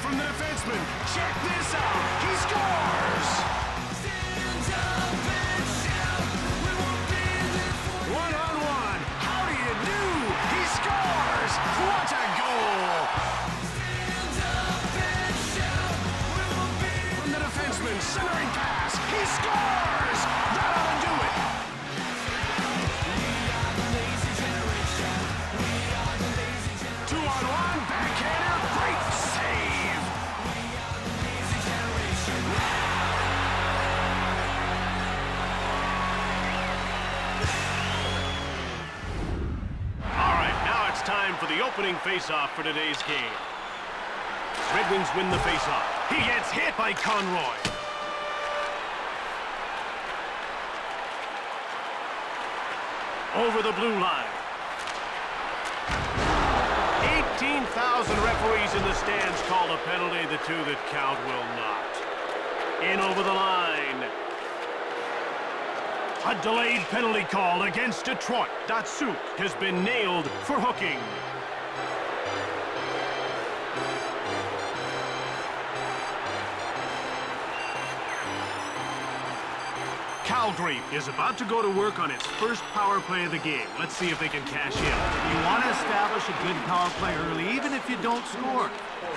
from the defenseman. Check this out. He scores! One-on-one. How do you do? He scores! What a goal! From the defenseman, centering pass. He scores! That ought to do it. 2-on-1, backhander, great save! All right, now it's time for the opening face-off for today's game. Red Wings win the face-off. He gets hit by Conroy. Over the blue line. 18,000 referees in the stands called a penalty. The two that count will not. In over the line. A delayed penalty call against Detroit. Datsuk has been nailed for hooking. Calgary is about to go to work on its first power play of the game. Let's see if they can cash in. You want to establish a good power play early, even if you don't score.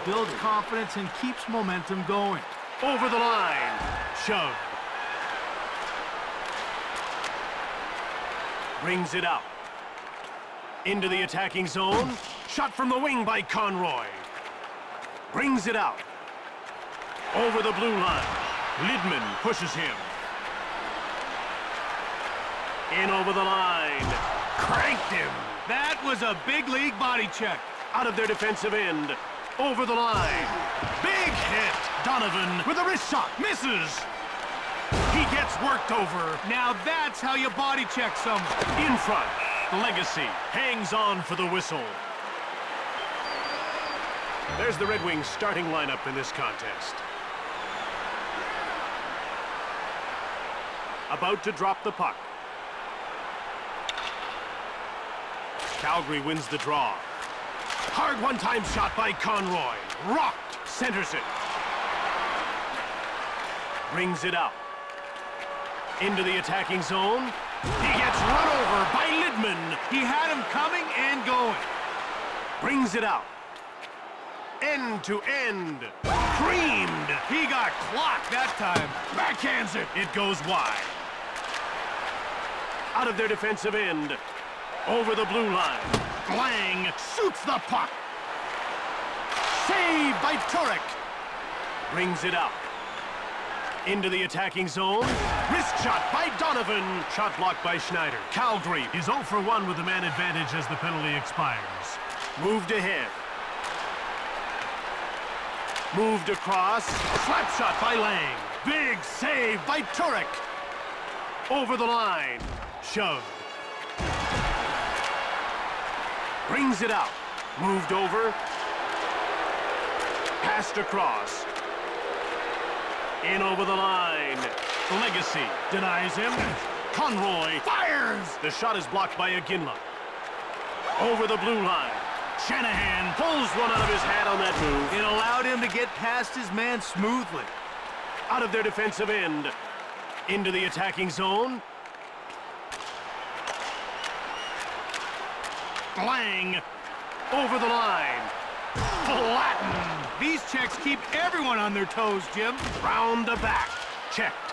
Builds confidence and keeps momentum going. Over the line. Shove. Brings it out. Into the attacking zone. Shot from the wing by Conroy. Brings it out. Over the blue line. Lidman pushes him. In over the line. Cranked him. That was a big league body check. Out of their defensive end. Over the line. Big hit. Donovan with a wrist shot. Misses. He gets worked over. Now that's how you body check someone. In front. Legacy hangs on for the whistle. There's the Red Wings starting lineup in this contest. About to drop the puck. Calgary wins the draw. Hard one-time shot by Conroy. Rocked. Centers it. Brings it out. Into the attacking zone. He gets run over by Lidman. He had him coming and going. Brings it out. End to end. Creamed. He got clocked that time. Backhands it. It goes wide. Out of their defensive end. Over the blue line. Glang shoots the puck. Saved by Turek. Brings it out. Into the attacking zone. Wrist shot by Donovan. Shot blocked by Schneider. Calgary is 0 for 1 with the man advantage as the penalty expires. Moved ahead. Moved across. Slap shot by Lang. Big save by Turek. Over the line. Shoved. Brings it out. Moved over. Passed across. In over the line. Legacy denies him. Conroy fires. The shot is blocked by Aginla. Over the blue line. Shanahan pulls one out of his hat on that move. It allowed him to get past his man smoothly. Out of their defensive end. Into the attacking zone. Glang. Over the line. Flattened. These checks keep everyone on their toes, Jim. Round the back. Checked.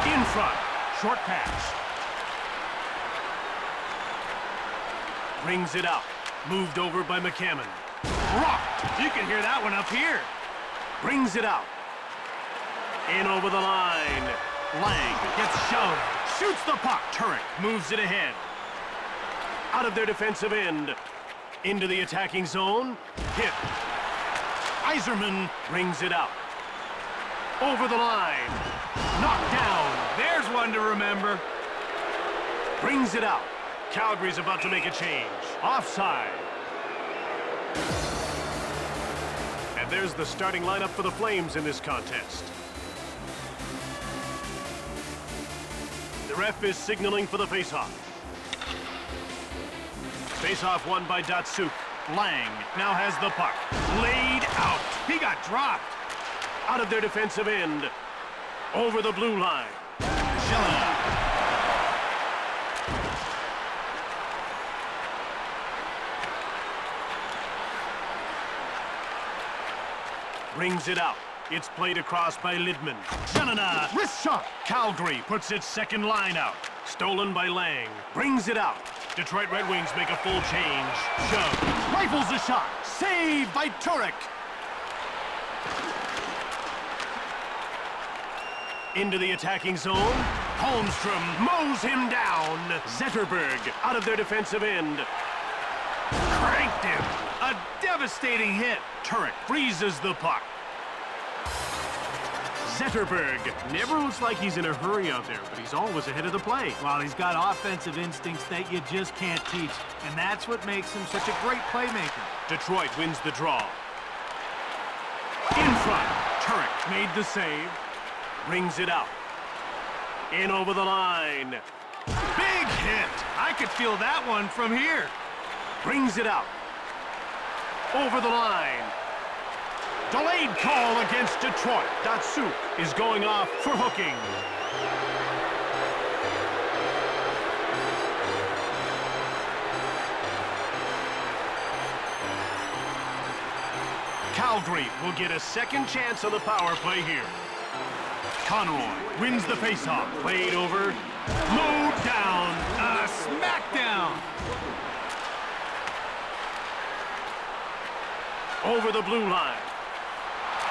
In front. Short pass. Brings it out. Moved over by McCammon. Rocked. You can hear that one up here. Brings it out. In over the line. Lang gets shoved. Shoots the puck. Turek moves it ahead. Out of their defensive end. Into the attacking zone. Hit. Iserman brings it out. Over the line. Knocked down. There's one to remember. Brings it out. Calgary's about to make a change. Offside. And there's the starting lineup for the Flames in this contest. The ref is signaling for the faceoff. Faceoff won by Datsuk. Lang now has the puck. Laid out. He got dropped. Out of their defensive end. Over the blue line. Shella. Brings it out. It's played across by Lidman. Shanana, wrist shot. Calgary puts its second line out. Stolen by Lang. Brings it out. Detroit Red Wings make a full change. Shove. Rifles a shot. Saved by Turek. Into the attacking zone. Holmstrom mows him down. Zetterberg out of their defensive end. Cranked him. A devastating hit. Turek freezes the puck. Zetterberg never looks like he's in a hurry out there, but he's always ahead of the play. Well, he's got offensive instincts that you just can't teach, and that's what makes him such a great playmaker. Detroit wins the draw. In front, Turek made the save. Brings it out. In over the line. Big hit. I could feel that one from here. Brings it out. Over the line. Delayed call against Detroit. Datsuk is going off for hooking. Calgary will get a second chance on the power play here. Conroy wins the faceoff. Played over. Mowed down. A smackdown. Over the blue line.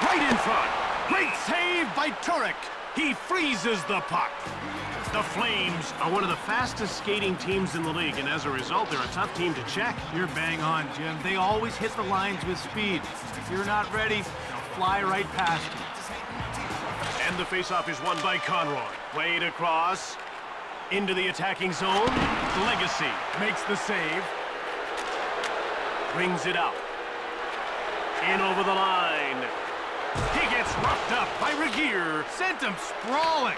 Right in front. Great save by Turek. He freezes the puck. The Flames are one of the fastest skating teams in the league, and as a result, they're a tough team to check. You're bang on, Jim. They always hit the lines with speed. If you're not ready, they'll fly right past you. And the faceoff is won by Conroy. Played across. Into the attacking zone. Legacy makes the save. Brings it out. In over the line. He gets roughed up by Regier. Sent him sprawling.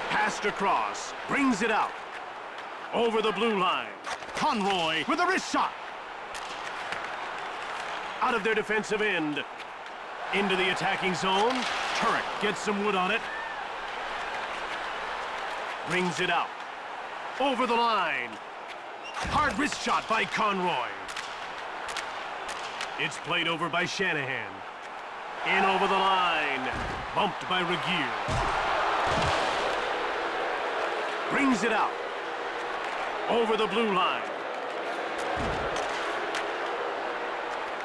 Passed across. Brings it out. Over the blue line. Conroy with a wrist shot. Out of their defensive end. Into the attacking zone. Turek gets some wood on it. Brings it out. Over the line. Hard wrist shot by Conroy. It's played over by Shanahan. In over the line. Bumped by Regier. Brings it out. Over the blue line.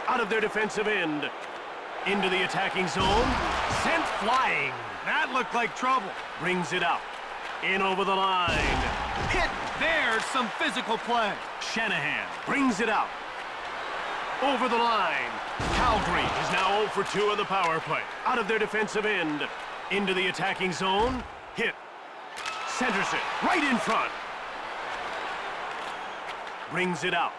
Out of their defensive end. Into the attacking zone. Sent flying. That looked like trouble. Brings it out. In over the line. Hit. There's some physical play. Shanahan brings it out. Over the line. Calgary is now 0 for 2 on the power play. Out of their defensive end. Into the attacking zone. Hit. Centers it. Right in front. Brings it out.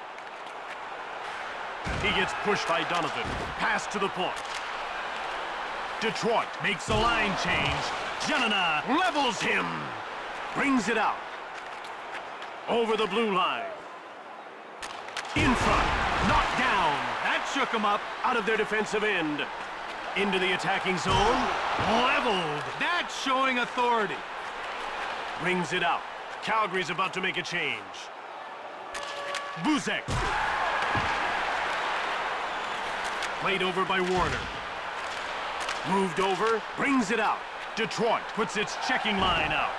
He gets pushed by Donovan. Pass to the point. Detroit makes a line change. Janina levels him. Brings it out. Over the blue line. In front. Knocked down. That shook him up. Out of their defensive end. Into the attacking zone. Leveled. That's showing authority. Brings it out. Calgary's about to make a change. Buzek. Played over by Warner. Moved over. Brings it out. Detroit puts its checking line out.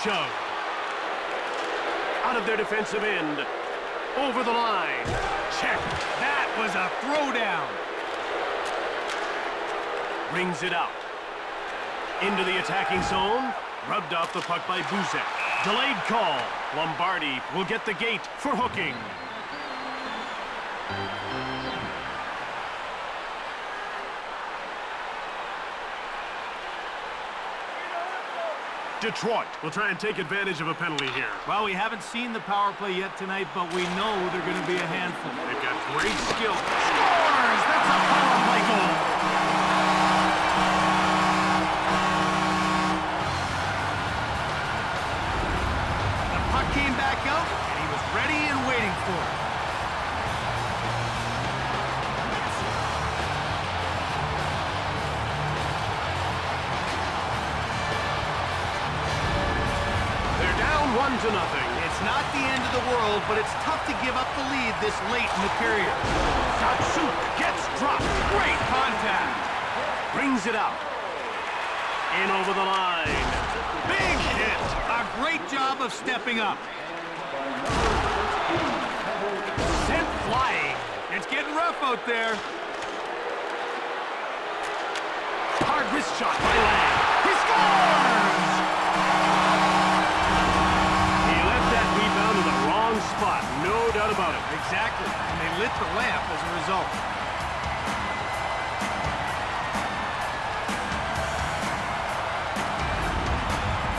Shove. Out of their defensive end. Over the line. Checked. That was a throwdown. Brings it out. Into the attacking zone. Rubbed off the puck by Buzek. Delayed call. Lombardi will get the gate for hooking. Detroit will try and take advantage of a penalty here. Well, we haven't seen the power play yet tonight, but we know they're going to be a handful. They've got great skill. Scores! That's a power play goal! The puck came back out, and he was ready and waiting for it. the end of the world, but it's tough to give up the lead this late in the period. Datsuk gets dropped. Great contact. Brings it out. In over the line. Big hit. A great job of stepping up. Sent flying. It's getting rough out there. Hard wrist shot by Lang. He scores! He left that rebound in the wrong spot. No doubt about it. Exactly. And they lit the lamp as a result.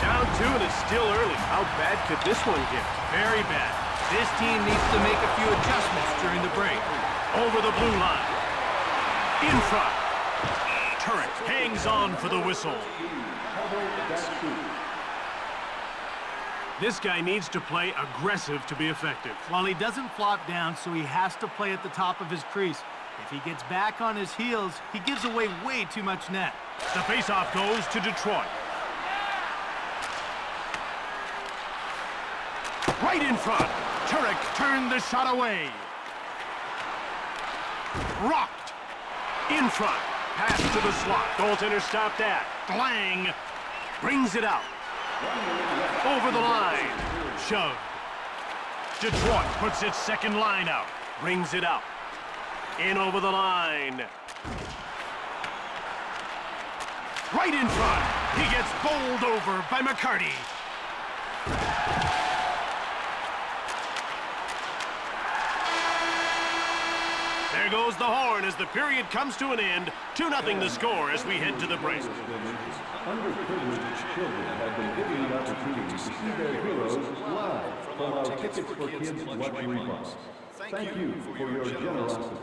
Down two, and it's still early. How bad could this one get? Very bad. This team needs to make a few adjustments during the break. Over the blue line. In front. Turek hangs on for the whistle. This guy needs to play aggressive to be effective. Well, he doesn't flop down, so he has to play at the top of his crease. If he gets back on his heels, he gives away way too much net. The faceoff goes to Detroit. Right in front. Turek turned the shot away. Rocked. In front. Pass to the slot. Goaltender stopped that. Lang brings it out. Over the line. Shove. Detroit puts its second line out. Brings it out. In over the line. Right in front. He gets bowled over by McCarty. There goes the horn as the period comes to an end. 2-0 the score as we head to the break. Underprivileged children have been given the opportunity to see their heroes live from our Tickets for Kids luxury bus. Thank you for your generosity.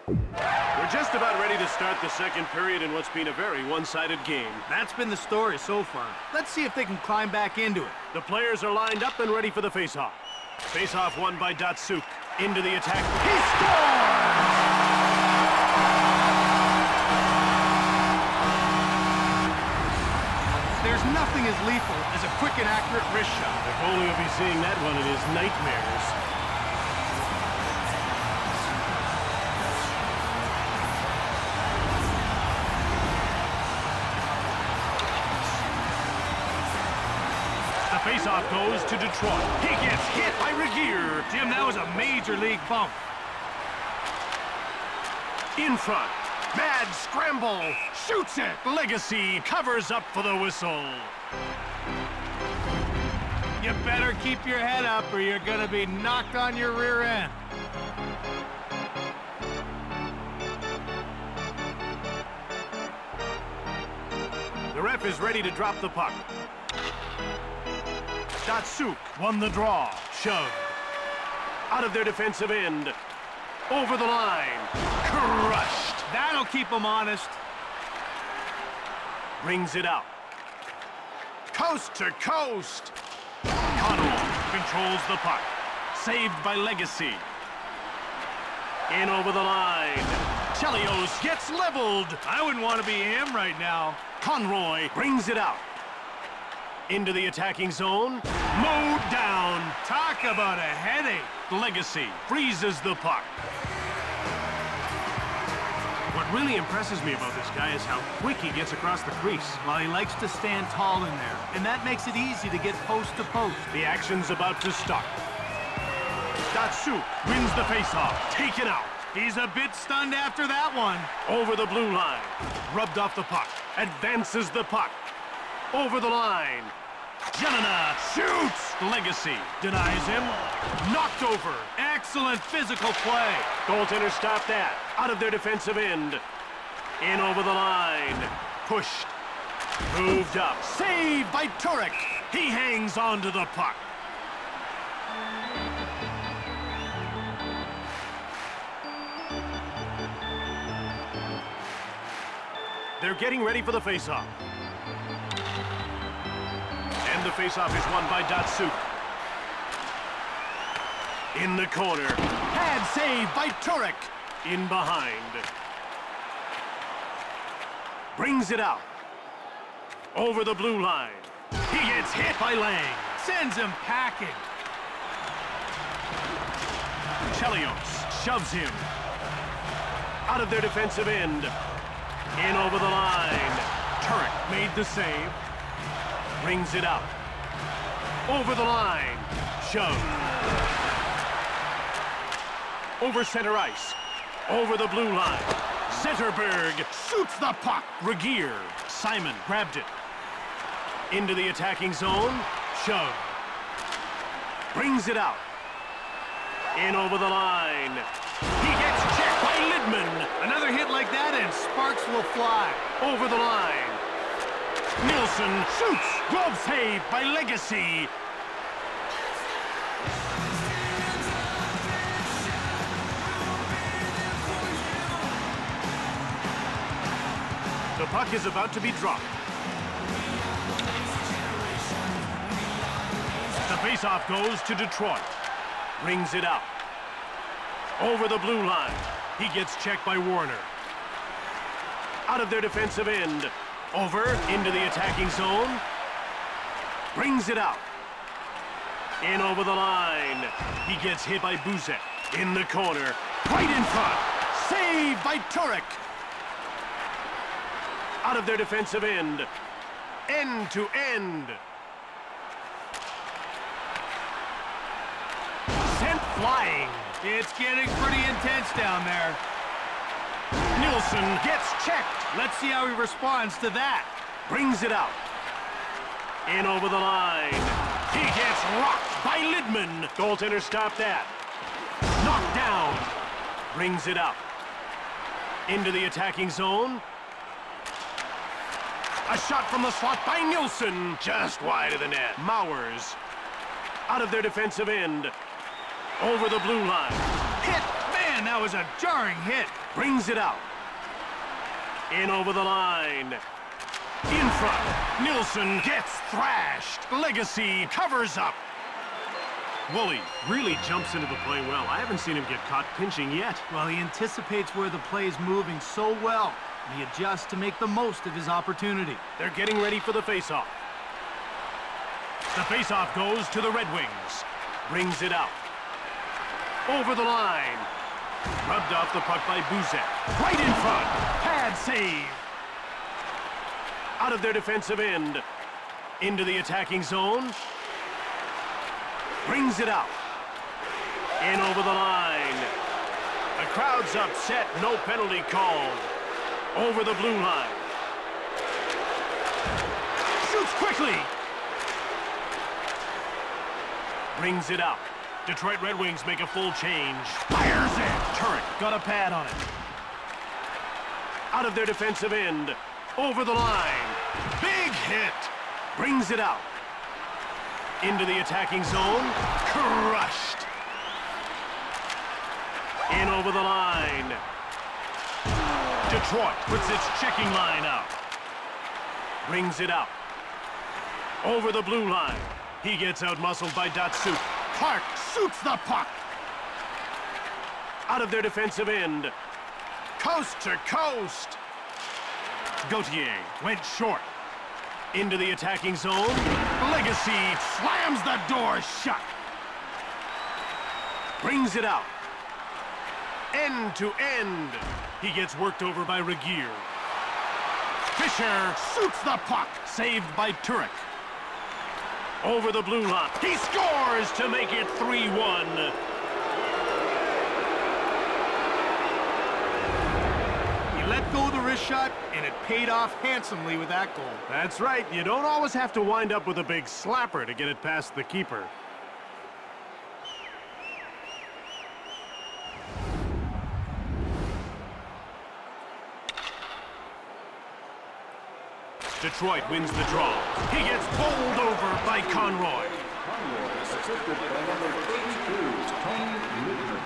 We're just about ready to start the second period in what's been a very one-sided game. That's been the story so far. Let's see if they can climb back into it. The players are lined up and ready for the face-off. Face-off won by Datsuk. Into the attack. He scores! There's nothing as lethal as a quick and accurate wrist shot. The goalie will be seeing that one in his nightmares. The faceoff goes to Detroit. He gets hit by Regier. Jim, that was a major league bump. In front. Mad scramble. Shoots it. Legacy covers up for the whistle. You better keep your head up or you're going to be knocked on your rear end. The ref is ready to drop the puck. Datsuk won the draw. Shoved. Out of their defensive end. Over the line. Crushed. That'll keep them honest. Brings it out. Coast to coast. Connell controls the puck. Saved by Legacy. In over the line. Chelios gets leveled. I wouldn't want to be him right now. Conroy brings it out. Into the attacking zone. Mowed down. Talk about a headache. Legacy freezes the puck. What really impresses me about this guy is how quick he gets across the crease. Well, he likes to stand tall in there, and that makes it easy to get post to post. The action's about to start. Datsuk wins the faceoff. Taken out. He's a bit stunned after that one. Over the blue line. Rubbed off the puck. Advances the puck. Over the line. Jelena shoots. Legacy denies him. Knocked over. Excellent physical play. Goaltender stopped that. Out of their defensive end. In over the line. Pushed. Moved up. Saved by Turek. He hangs on to the puck. They're getting ready for the faceoff. And the faceoff is won by Datsuk. In the corner. Pad save by Turek. In behind. Brings it out. Over the blue line. He gets hit by Lang. Sends him packing. Chelios shoves him. Out of their defensive end. In over the line. Turek made the save. Brings it out. Over the line. Shove. Over center ice. Over the blue line. Zetterberg shoots the puck. Regier. Simon grabbed it. Into the attacking zone. Shove. Brings it out. In over the line. He gets checked by Lidman. Another hit like that and sparks will fly. Over the line. Nilsson shoots. Glove save by Legacy. The puck is about to be dropped. The faceoff goes to Detroit. Brings it out. Over the blue line. He gets checked by Warner. Out of their defensive end. Over into the attacking zone. Brings it out. In over the line. He gets hit by Buzek. In the corner. Right in front. Saved by Turek. Out of their defensive end. End to end. Sent flying. It's getting pretty intense down there. Nilsson gets checked. Let's see how he responds to that. Brings it out. In over the line. He gets rocked by Lidman. Goaltender stopped that. Knocked down. Brings it out. Into the attacking zone. A shot from the slot by Nilsson. Just wide of the net. Mowers. Out of their defensive end. Over the blue line. Hit! Man, that was a jarring hit. Brings it out. In over the line. In front. Nilsson gets thrashed. Legacy covers up. Woolley really jumps into the play well. I haven't seen him get caught pinching yet. Well, he anticipates where the play is moving so well. And he adjusts to make the most of his opportunity. They're getting ready for the faceoff. The faceoff goes to the Red Wings. Brings it out. Over the line. Rubbed off the puck by Buzek. Right in front. Pad save. Out of their defensive end. Into the attacking zone. Brings it out. In over the line. The crowd's upset. No penalty called. Over the blue line. Shoots quickly. Brings it out. Detroit Red Wings make a full change. Fires it. Turek got a pad on it. Out of their defensive end. Over the line. Big hit. Brings it out. Into the attacking zone. Crushed. In over the line. Detroit puts its checking line out. Brings it out. Over the blue line. He gets out-muscled by Datsuk. Clark shoots the puck. Out of their defensive end. Coast to coast. Gauthier went short. Into the attacking zone. Legacy slams the door shut. Brings it out. End to end. He gets worked over by Regier. Fisher shoots the puck. Saved by Turek. Over the blue line. He scores to make it 3-1. He let go of the wrist shot, and it paid off handsomely with that goal. That's right. You don't always have to wind up with a big slapper to get it past the keeper. Detroit wins the draw. He gets bowled over by Conroy.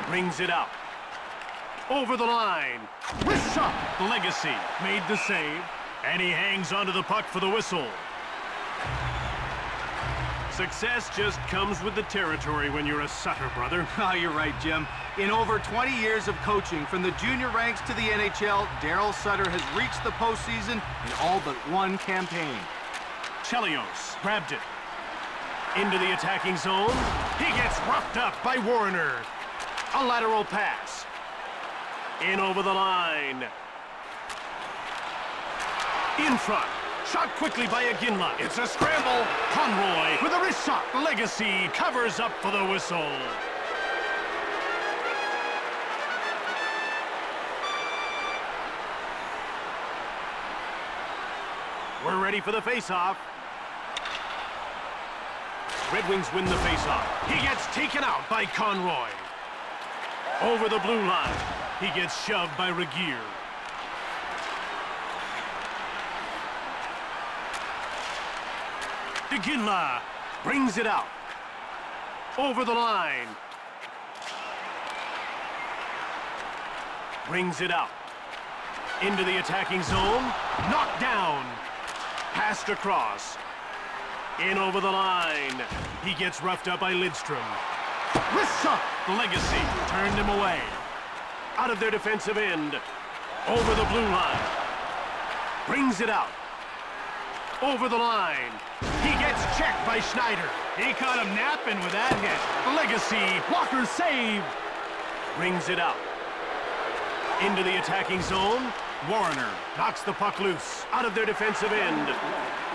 Brings it out. Over the line. Wrist shot. Legacy made the save. And he hangs onto the puck for the whistle. Success just comes with the territory when you're a Sutter, brother. Oh, you're right, Jim. In over 20 years of coaching, from the junior ranks to the NHL, Daryl Sutter has reached the postseason in all but one campaign. Chelios grabbed it. Into the attacking zone. He gets roughed up by Warner. A lateral pass. In over the line. In front. Shot quickly by Iginla. It's a scramble. Conroy with a wrist shot. Legacy covers up for the whistle. We're ready for the face-off. Red Wings win the face-off. He gets taken out by Conroy. Over the blue line. He gets shoved by Regier. Iginla brings it out. Over the line. Brings it out. Into the attacking zone. Knocked down. Passed across. In over the line. He gets roughed up by Lidstrom. Wrist shot. Legacy turned him away. Out of their defensive end. Over the blue line. Brings it out. Over the line. He gets checked by Schneider. He caught him napping with that hit. Legacy. Walker save. Brings it out. Into the attacking zone. Warner knocks the puck loose. Out of their defensive end.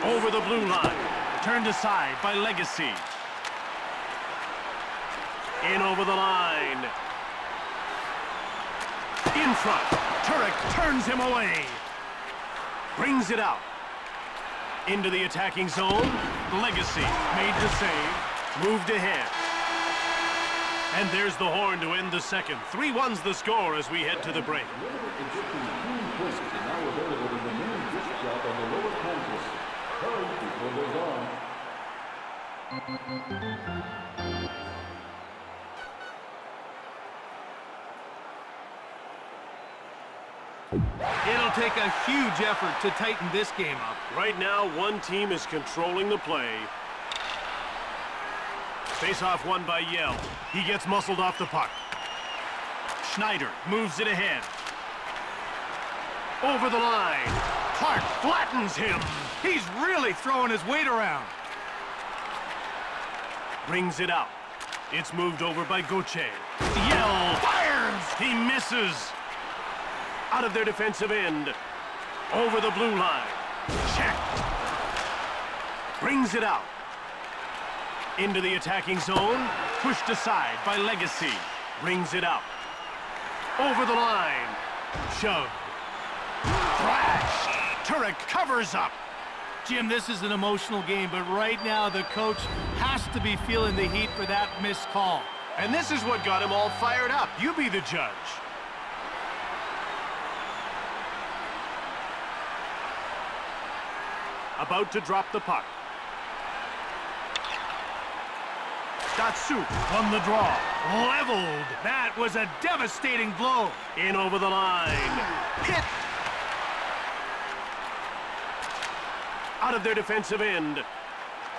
Over the blue line. Turned aside by Legacy. In over the line. In front. Turek turns him away. Brings it out. Into the attacking zone. Legacy made the save. Moved ahead. And there's the horn to end the second. 3-1's the score as we head to the break. It'll take a huge effort to tighten this game up. Right now, one team is controlling the play. Face-off won by Yell. He gets muscled off the puck. Schneider moves it ahead. Over the line. Clark flattens him. He's really throwing his weight around. Brings it out. It's moved over by Gauthier. Yell fires. He misses. Out of their defensive end. Over the blue line. Checked. Brings it out. Into the attacking zone. Pushed aside by Legacy. Brings it out. Over the line. Shoved. Thrashed. Turek covers up. Jim, this is an emotional game, but right now the coach has to be feeling the heat for that missed call. And this is what got him all fired up. You be the judge. About to drop the puck. Datsuk on the draw. Leveled. That was a devastating blow. In over the line. Hit. Out of their defensive end.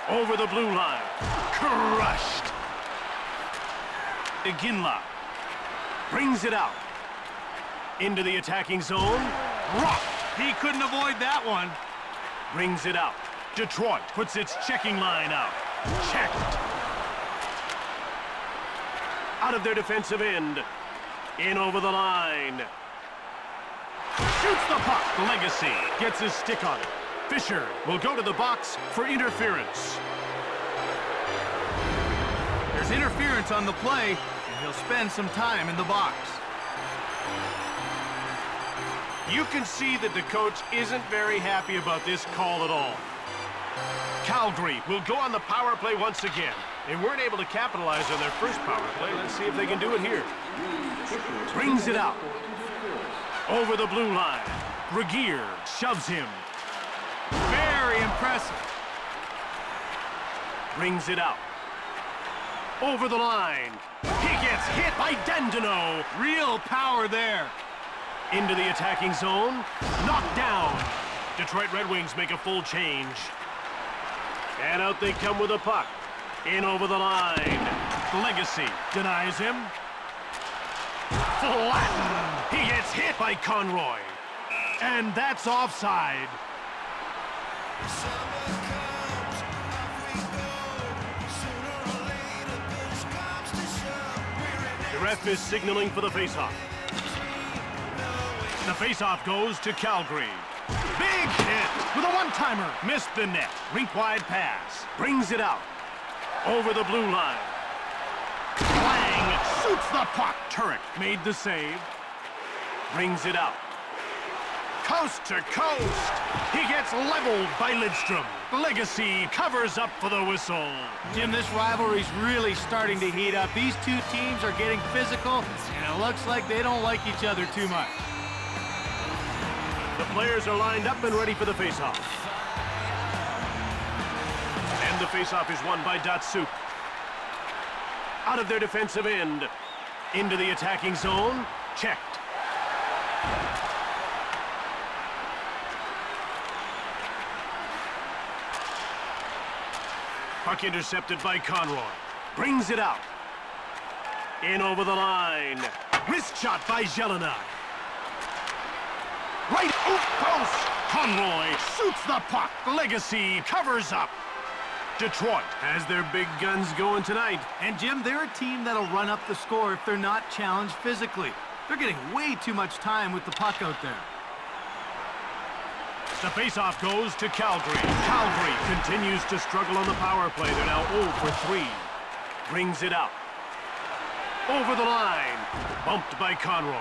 Over the blue line. Crushed. Iginla brings it out. Into the attacking zone. Rocked. He couldn't avoid that one. Brings it out. Detroit puts its checking line out. Checked. Out of their defensive end. In over the line. Shoots the puck. Legacy gets his stick on it. Fisher will go to the box for interference. There's interference on the play, and he'll spend some time in the box. You can see that the coach isn't very happy about this call at all. Calgary will go on the power play once again. They weren't able to capitalize on their first power play. Let's see if they can do it here. Brings it out. Over the blue line. Regier shoves him. Very impressive. Brings it out. Over the line. He gets hit by Dandino. Real power there. Into the attacking zone. Knocked down. Detroit Red Wings make a full change. And out they come with a puck. In over the line. Legacy denies him. Flattened. He gets hit by Conroy. And that's offside. ref is signaling for the faceoff. The faceoff goes to Calgary. Big hit with a one-timer. Missed the net. Rink-wide pass. Brings it out. Over the blue line. Lang shoots the puck. Turek made the save. Brings it out. Coast to coast. He gets leveled by Lidstrom. Legacy covers up for the whistle. Jim, this rivalry's really starting to heat up. These two teams are getting physical, and it looks like they don't like each other too much. The players are lined up and ready for the faceoff. And the faceoff is won by Datsuk. Out of their defensive end. Into the attacking zone. Checked. Puck intercepted by Conroy. Brings it out. In over the line. Wrist shot by Jelena. Right out post. Conroy shoots the puck. Legacy covers up. Detroit has their big guns going tonight. And Jim, they're a team that'll run up the score if they're not challenged physically. They're getting way too much time with the puck out there. The faceoff goes to Calgary. Calgary continues to struggle on the power play. They're now 0 for 3. Brings it out. Over the line. Bumped by Conroy.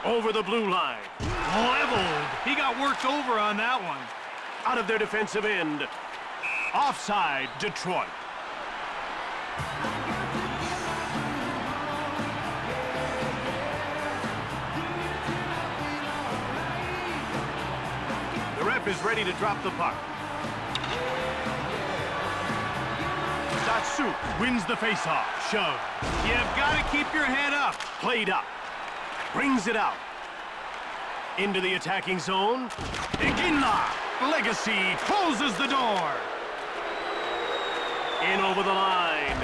Over the blue line. Leveled. He got worked over on that one. Out of their defensive end. Offside, Detroit. The ref is ready to drop the puck. Datsuk wins the faceoff. Shove. You've got to keep your head up. Played up. Brings it out. Into the attacking zone. Iginla. Legacy closes the door. In over the line.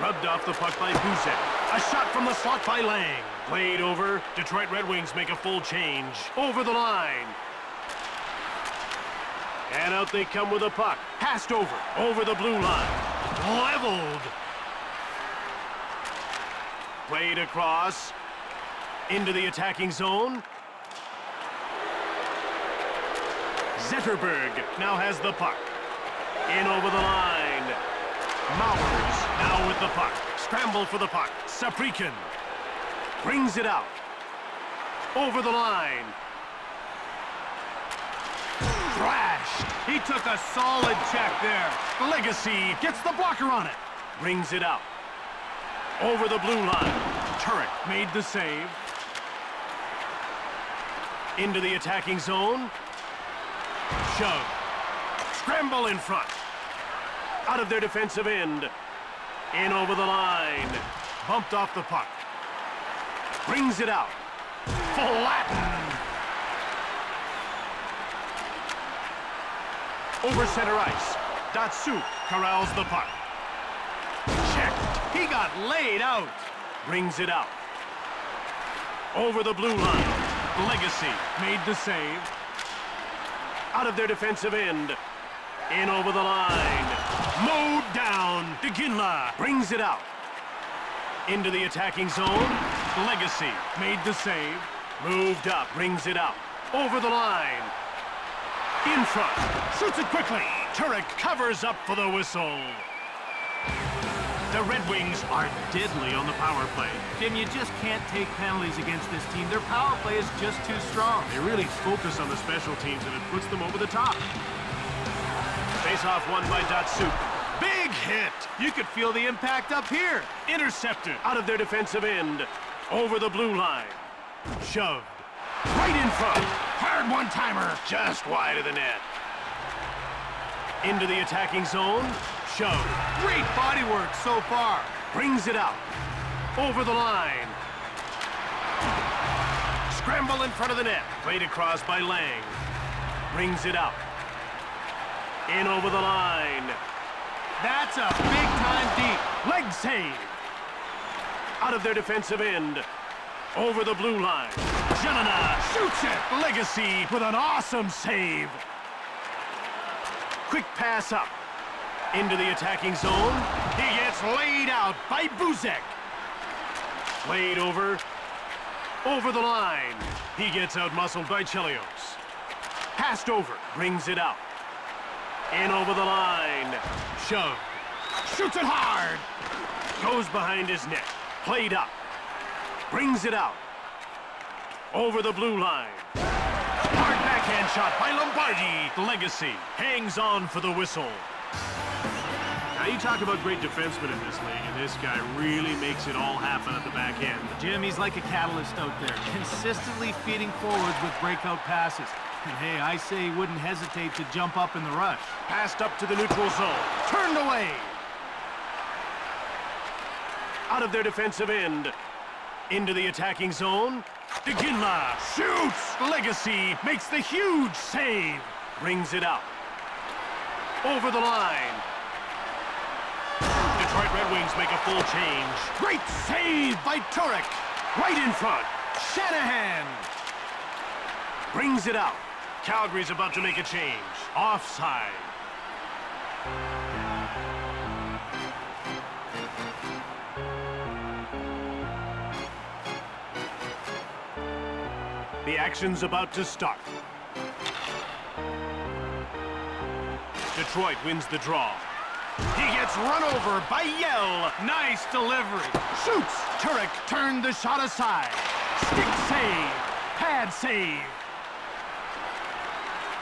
Rubbed off the puck by Buzek. A shot from the slot by Lang. Played over. Detroit Red Wings make a full change. Over the line. And out they come with a puck. Passed over. Over the blue line. Leveled. Played across. Into the attacking zone. Zetterberg now has the puck. In over the line. Mowers now with the puck. Scramble for the puck. Saprikin brings it out. Over the line. Thrashed. He took a solid check there. Legacy gets the blocker on it. Brings it out. Over the blue line. Turek made the save. Into the attacking zone. Shove. Scramble in front. Out of their defensive end. In over the line. Bumped off the puck. Brings it out. Flattened. Over center ice. Datsuk corrals the puck. Checked. He got laid out. Brings it out. Over the blue line. Legacy made the save. Out of their defensive end. In over the line. Mowed down. Iginla brings it out. Into the attacking zone. Legacy made the save. Moved up. Brings it out. Over the line. In front. Shoots it quickly. Turek covers up for the whistle. The Red Wings are deadly on the power play. Jim, you just can't take penalties against this team. Their power play is just too strong. They really focus on the special teams, and it puts them over the top. Face-off won by Datsuk. Big hit! You could feel the impact up here. Intercepted out of their defensive end. Over the blue line. Shoved. Right in front. Hard one-timer. Just wide of the net. Into the attacking zone. Shoved. Great body work so far. Brings it out. Over the line. Scramble in front of the net. Played across by Lang. Brings it out. In over the line. That's a big-time deep. Leg save. Out of their defensive end. Over the blue line. Jelena shoots it. Legacy with an awesome save. Quick pass up. Into the attacking zone. He gets laid out by Buzek. Laid over the line. He gets out-muscled by Chelios. Passed over, brings it out. In over the line. Shove. Shoots it hard. Goes behind his net. Played up. Brings it out. Over the blue line. Hard backhand shot by Lombardi. Legacy hangs on for the whistle. Now you talk about great defensemen in this league, and this guy really makes it all happen at the back end. Jim, he's like a catalyst out there, consistently feeding forwards with breakout passes. And hey, I say he wouldn't hesitate to jump up in the rush. Passed up to the neutral zone. Turned away. Out of their defensive end. Into the attacking zone. DeGinla shoots. Legacy makes the huge save. Brings it out. Over the line. Detroit Red Wings make a full change. Great save by Turek. Right in front. Shanahan. Brings it out. Calgary's about to make a change. Offside. The action's about to start. Detroit wins the draw. He gets run over by Yell. Nice delivery. Shoots. Turek turned the shot aside. Stick save. Pad save.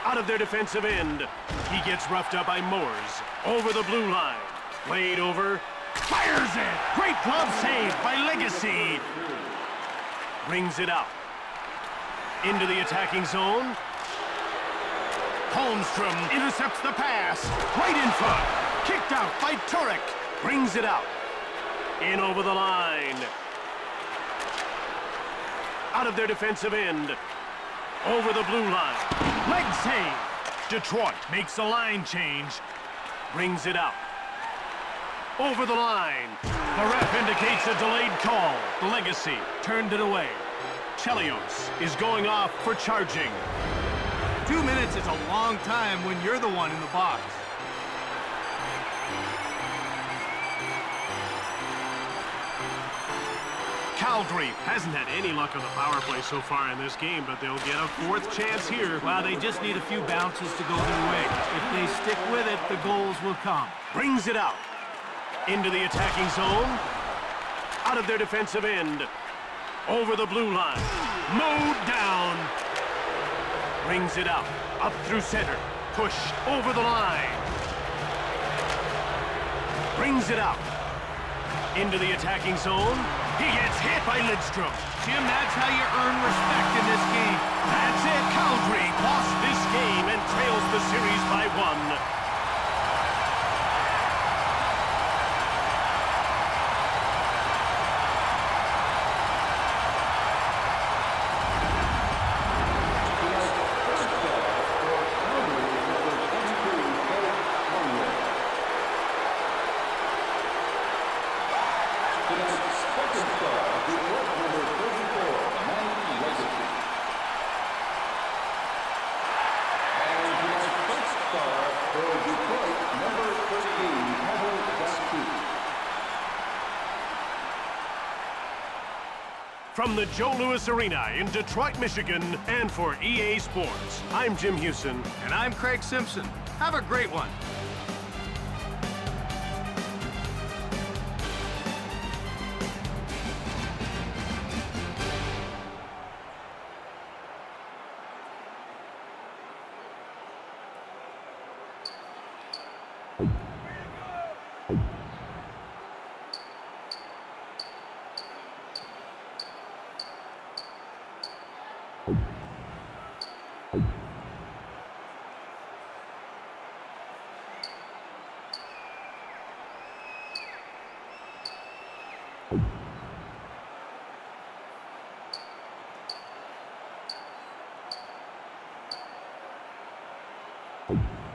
Out of their defensive end. He gets roughed up by Moores. Over the blue line. Played over. Fires it. Great glove save by Legacy. Brings it out. Into the attacking zone. Holmstrom intercepts the pass. Right in front. Kicked out by Turek. Brings it out. In over the line. Out of their defensive end. Over the blue line. Leg save. Detroit makes the line change. Brings it out. Over the line. The ref indicates a delayed call. Legacy turned it away. Chelios is going off for charging. 2 minutes is a long time when you're the one in the box. Calgary hasn't had any luck on the power play so far in this game, but they'll get a fourth chance here. Well, they just need a few bounces to go their way. If they stick with it, the goals will come. Brings it out. Into the attacking zone. Out of their defensive end. Over the blue line. Mowed down. Brings it out. Up through center. Pushed over the line. Brings it out. Into the attacking zone. He gets hit by Lidstrom. Jim, that's how you earn respect in this game. That's it. Calgary lost this game and trails the series by 1. From the Joe Louis Arena in Detroit, Michigan, and for EA Sports, I'm Jim Houston. And I'm Craig Simpson. Have a great one. you